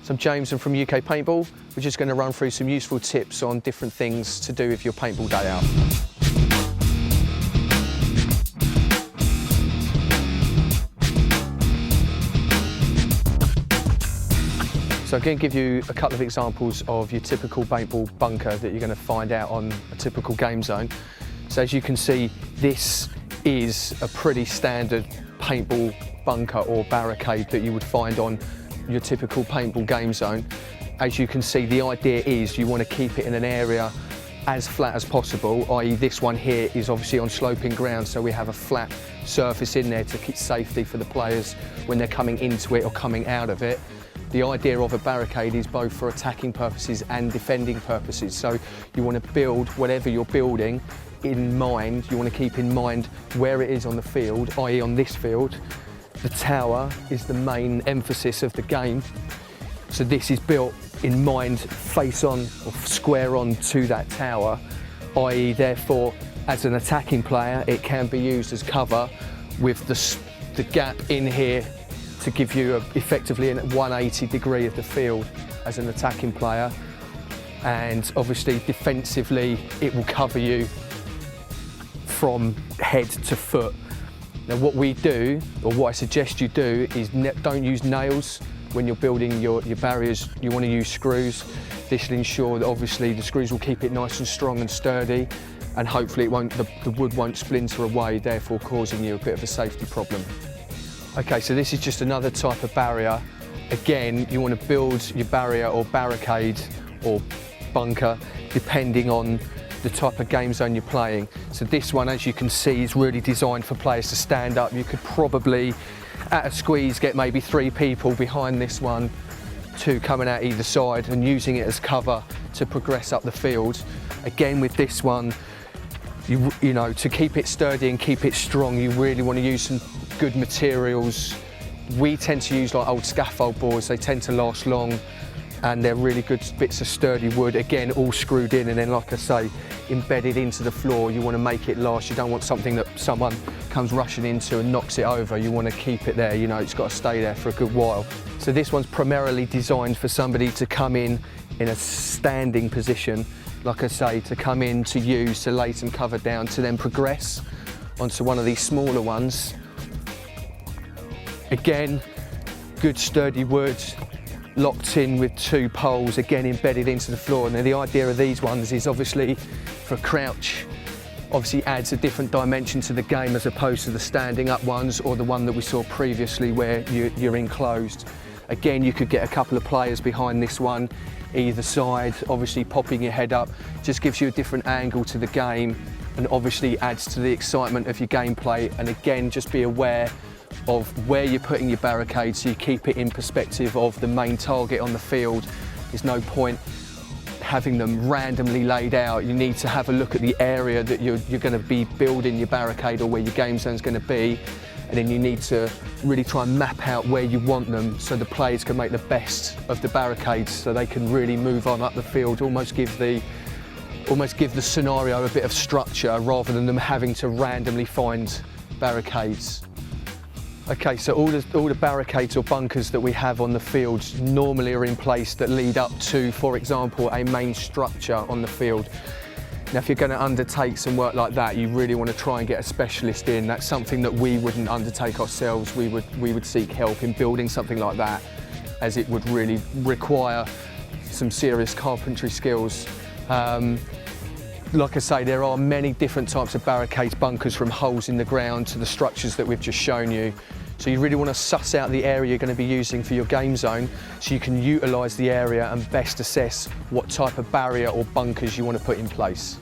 So I'm James, I'm from UK Paintball. We're just going to run through some useful tips on different things to do with your paintball day out. So I'm going to give you a couple of examples of your typical paintball bunker that you're going to find out on a typical game zone. So as you can see, this is a pretty standard paintball bunker or barricade that you would find on your typical paintball game zone. As you can see, the idea is you want to keep it in an area as flat as possible, i.e. this one here is obviously on sloping ground, so we have a flat surface in there to keep safety for the players when they're coming into it or coming out of it. The idea of a barricade is both for attacking purposes and defending purposes. So you want to build whatever you're building in mind. You want to keep in mind where it is on the field, i.e. on this field. The tower is the main emphasis of the game. So this is built in mind face on or square on to that tower, i.e. therefore as an attacking player it can be used as cover with the gap in here to give you effectively a 180 degree of the field as an attacking player, and obviously defensively it will cover you from head to foot. Now what we do, or what I suggest you do, is don't use nails when you're building your barriers. You want to use screws. This will ensure that obviously the screws will keep it nice and strong and sturdy, and hopefully the wood won't splinter away, therefore causing you a bit of a safety problem. Okay, so this is just another type of barrier. Again, you want to build your barrier or barricade or bunker depending on the type of game zone you're playing. So this one, as you can see, is really designed for players to stand up. You could probably, at a squeeze, get maybe 3 people behind this one, 2 coming out either side and using it as cover to progress up the field. Again, with this one, you know, to keep it sturdy and keep it strong, you really want to use some good materials. We tend to use like old scaffold boards. They tend to last long and they're really good bits of sturdy wood, again all screwed in and then, like I say, embedded into the floor. You want to make it last. You don't want something that someone comes rushing into and knocks it over. You want to keep it there, you know, it's got to stay there for a good while. So this one's primarily designed for somebody to come in a standing position, like I say, to come in, to use, to lay some cover down, to then progress onto one of these smaller ones. Again, good sturdy wood, locked in with 2 poles, again embedded into the floor. Now the idea of these ones is obviously for crouch, obviously adds a different dimension to the game as opposed to the standing up ones or the one that we saw previously where you're enclosed. Again, you could get a couple of players behind this one, either side, obviously popping your head up, just gives you a different angle to the game and obviously adds to the excitement of your gameplay. And again, just be aware of where you're putting your barricade so you keep it in perspective of the main target on the field. There's no point having them randomly laid out. You need to have a look at the area that you're going to be building your barricade or where your game zone's going to be, and then you need to really try and map out where you want them so the players can make the best of the barricades so they can really move on up the field, almost give the scenario a bit of structure rather than them having to randomly find barricades. Okay, so all the barricades or bunkers that we have on the field normally are in place that lead up to, for example, a main structure on the field. Now, if you're going to undertake some work like that, you really want to try and get a specialist in. That's something that we wouldn't undertake ourselves. We would seek help in building something like that, as it would really require some serious carpentry skills. Like I say, there are many different types of barricades, bunkers, from holes in the ground to the structures that we've just shown you. So you really want to suss out the area you're going to be using for your game zone so you can utilise the area and best assess what type of barrier or bunkers you want to put in place.